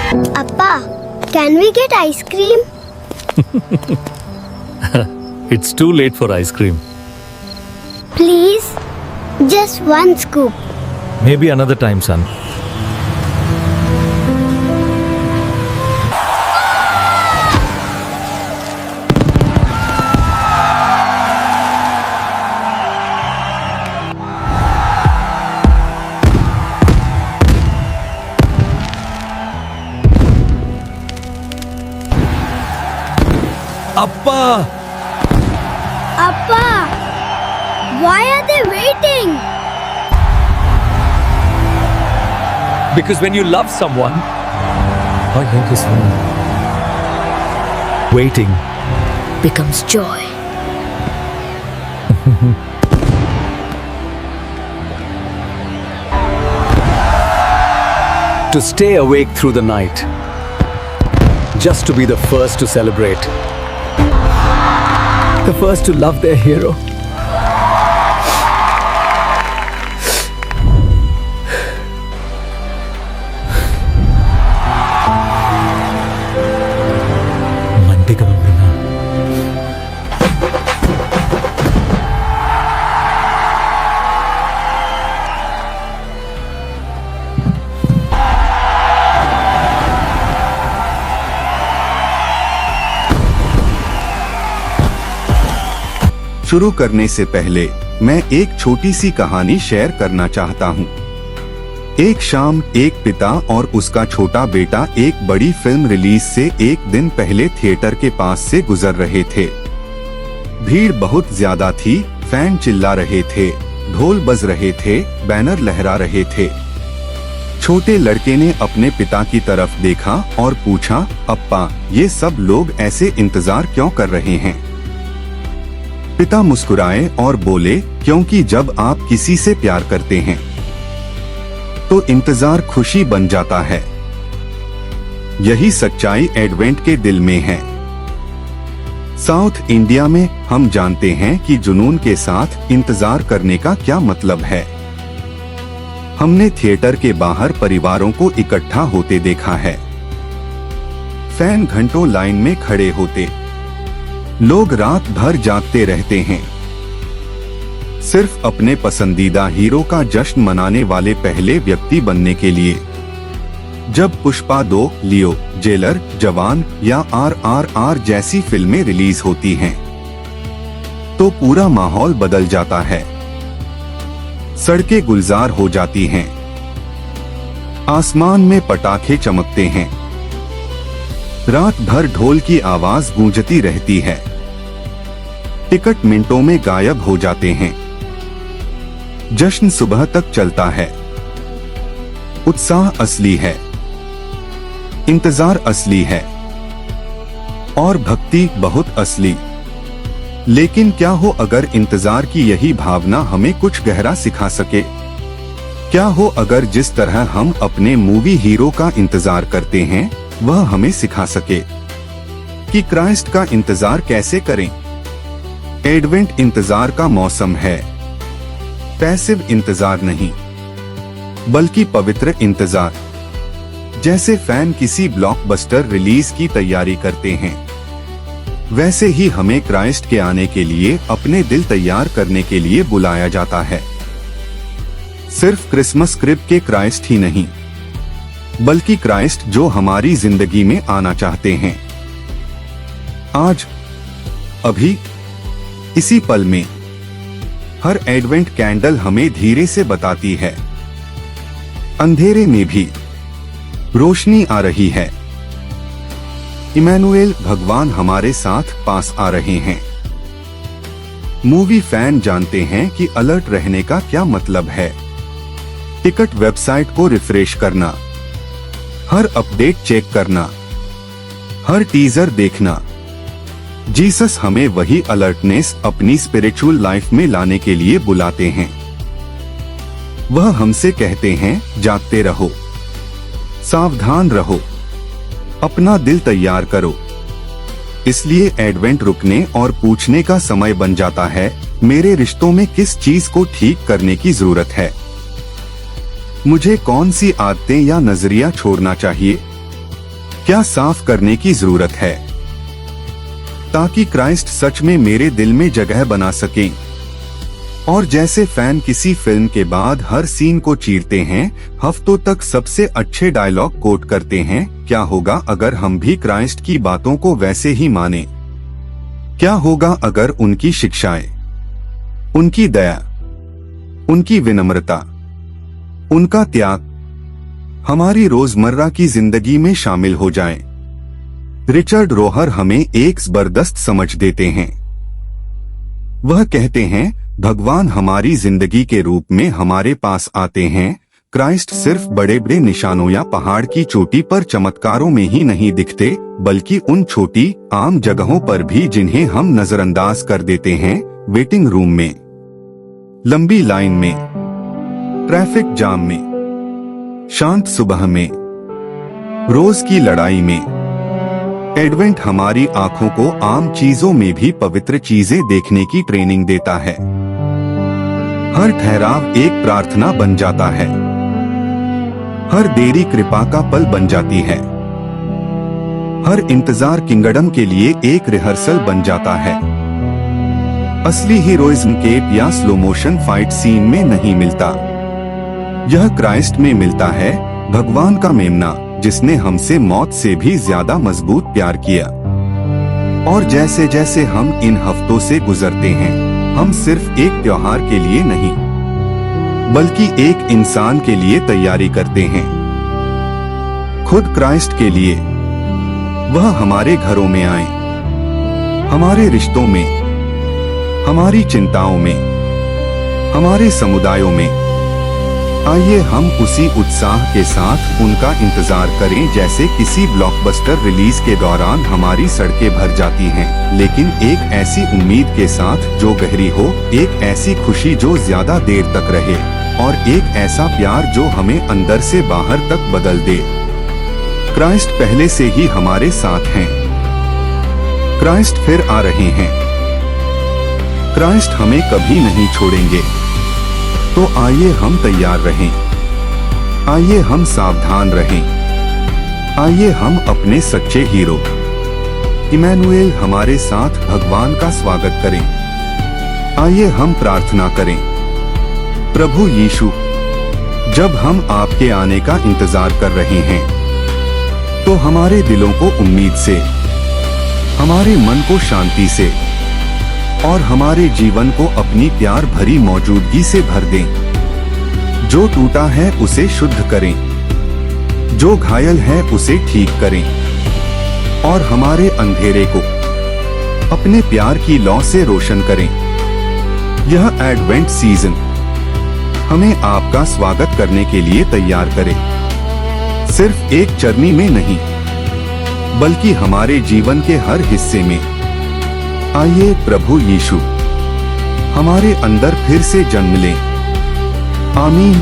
Appa, can we get ice cream? It's too late for ice cream. Please, just one scoop. Maybe another time, son. Appa! Appa, why are they waiting? Because when you love someone, I think his phone. Waiting becomes joy. To stay awake through the night, just to be the first to celebrate, the first to love their hero. Mandi ka bang na? शुरू करने से पहले मैं एक छोटी सी कहानी share करना चाहता हूँ। एक शाम एक पिता और उसका छोटा बेटा एक बड़ी फिल्म रिलीज से एक दिन पहले थिएटर के पास से गुजर रहे थे। भीड़ बहुत ज्यादा थी, फैन चिल्ला रहे थे, ढोल बज रहे थे, बैनर लहरा रहे थे। छोटे लड़के ने अपने पिता की तरफ देखा और पूछा, अप्पा, ये सब लोग ऐसे इंतजार क्यों कर रहे हैं? पिता मुस्कुराए और बोले, क्योंकि जब आप किसी से प्यार करते हैं तो इंतजार खुशी बन जाता है। यही सच्चाई एडवेंट के दिल में है। साउथ इंडिया में हम जानते हैं कि जुनून के साथ इंतजार करने का क्या मतलब है। हमने थिएटर के बाहर परिवारों को इकट्ठा होते देखा है। फैन घंटों लाइन में खड़े होते, लोग रात भर जागते रहते हैं। सिर्फ अपने पसंदीदा हीरो का जश्न मनाने वाले पहले व्यक्ति बनने के लिए। जब पुष्पा 2, लियो, जेलर, जवान या RRR जैसी फिल्में रिलीज होती हैं, तो पूरा माहौल बदल जाता है। सड़कें गुलजार हो जाती हैं, आसमान में पटाखे चमकते हैं, रात भर ढोल की आवाज गूंजती रहती है। टिकट मिनटों में गायब हो जाते हैं। जश्न सुबह तक चलता है। उत्साह असली है, इंतजार असली है और भक्ति बहुत असली। लेकिन क्या हो अगर इंतजार की यही भावना हमें कुछ गहरा सिखा सके? क्या हो अगर जिस तरह हम अपने मूवी हीरो का इंतजार करते हैं वह हमें सिखा सके कि क्राइस्ट का इंतजार कैसे करें? एडवेंट इंतजार का मौसम है, पैसिव इंतजार नहीं बल्कि पवित्र इंतजार। जैसे फैन किसी ब्लॉकबस्टर रिलीज की तैयारी करते हैं, वैसे ही हमें क्राइस्ट के आने के लिए अपने दिल तैयार करने के लिए बुलाया जाता है। सिर्फ क्रिसमस क्रिब के क्राइस्ट ही नहीं, बल्कि क्राइस्ट जो हमारी जिंदगी में आना चाहते हैं। आज, अभी, इसी पल में। हर एडवेंट कैंडल हमें धीरे से बताती है, अंधेरे में भी रोशनी आ रही है। इमैनुएल, भगवान हमारे साथ पास आ रहे हैं। मूवी फैन जानते हैं कि अलर्ट रहने का क्या मतलब है। टिकट वेबसाइट को रिफ्रेश करना, हर अपडेट चेक करना, हर टीजर देखना। जीसस हमें वही अलर्टनेस अपनी स्पिरिचुअल लाइफ में लाने के लिए बुलाते हैं। वह हमसे कहते हैं, जागते रहो, सावधान रहो, अपना दिल तैयार करो। इसलिए एडवेंट रुकने और पूछने का समय बन जाता है, मेरे रिश्तों में किस चीज को ठीक करने की जरूरत है? मुझे कौन सी आदतें या नजरिया छोड़ना चाहिए? क्या साफ करने की जरूरत है ताकि क्राइस्ट सच में मेरे दिल में जगह बना सकें? और जैसे फैन किसी फिल्म के बाद हर सीन को चीरते हैं, हफ्तों तक सबसे अच्छे डायलॉग कोट करते हैं, क्या होगा अगर हम भी क्राइस्ट की बातों को वैसे ही माने? क्या होगा अगर उनकी शिक्षाएं, उनकी दया, उनकी विनम्रता, उनका त्याग हमारी रोजमर्रा की जिंदगी में शामिल हो जाएं? रिचर्ड रोहर हमें एक जबरदस्त समझ देते हैं। वह कहते हैं, भगवान हमारी जिंदगी के रूप में हमारे पास आते हैं। क्राइस्ट सिर्फ बड़े बड़े निशानों या पहाड़ की चोटी पर चमत्कारों में ही नहीं दिखते, बल्कि उन छोटी आम जगहों पर भी जिन्हें हम नजरअंदाज कर देते हैं। वेटिंग रूम में, लंबी लाइन में, ट्रैफिक जाम में, शांत सुबह में, रोज की लड़ाई में। एडवेंट हमारी आंखों को आम चीजों में भी पवित्र चीजें देखने की ट्रेनिंग देता है। हर ठहराव एक प्रार्थना बन जाता है, हर देरी कृपा का पल बन जाती है, हर इंतजार किंगडम के लिए एक रिहर्सल बन जाता है। असली हीरोइज्म केप या स्लो मोशन फाइट सीन में नहीं मिलता, यह क्राइस्ट में मिलता है, भगवान का मेमना जिसने हमसे मौत से भी ज्यादा मजबूत प्यार किया। और जैसे जैसे हम इन हफ्तों से गुजरते हैं, हम सिर्फ एक त्योहार के लिए नहीं, बल्कि एक इंसान के लिए तैयारी करते हैं, खुद क्राइस्ट के लिए। वह हमारे घरों में आए, हमारे रिश्तों में, हमारी चिंताओं में, हमारे समुदायों में। आइए हम उसी उत्साह के साथ उनका इंतजार करें जैसे किसी ब्लॉकबस्टर रिलीज के दौरान हमारी सड़कें भर जाती हैं, लेकिन एक ऐसी उम्मीद के साथ जो गहरी हो, एक ऐसी खुशी जो ज्यादा देर तक रहे, और एक ऐसा प्यार जो हमें अंदर से बाहर तक बदल दे। क्राइस्ट पहले से ही हमारे साथ हैं, क्राइस्ट फिर आ रहे हैं, क्राइस्ट हमें कभी नहीं छोड़ेंगे। तो आइए हम तैयार रहें, आइए हम सावधान रहें, आइए हम अपने सच्चे हीरो इमैनुएल हमारे साथ भगवान का स्वागत करें। आइए हम प्रार्थना करें, प्रभु यीशु, जब हम आपके आने का इंतजार कर रहे हैं, तो हमारे दिलों को उम्मीद से, हमारे मन को शांति से और हमारे जीवन को अपनी प्यार भरी मौजूदगी से भर दें। जो टूटा है उसे शुद्ध करें, जो घायल है उसे ठीक करें, और हमारे अंधेरे को अपने प्यार की लौ से रोशन करें। यह एडवेंट सीजन हमें आपका स्वागत करने के लिए तैयार करे, सिर्फ एक चरनी में नहीं, बल्कि हमारे जीवन के हर हिस्से में। आइए प्रभु यीशु हमारे अंदर फिर से जन्म लें। आमीन।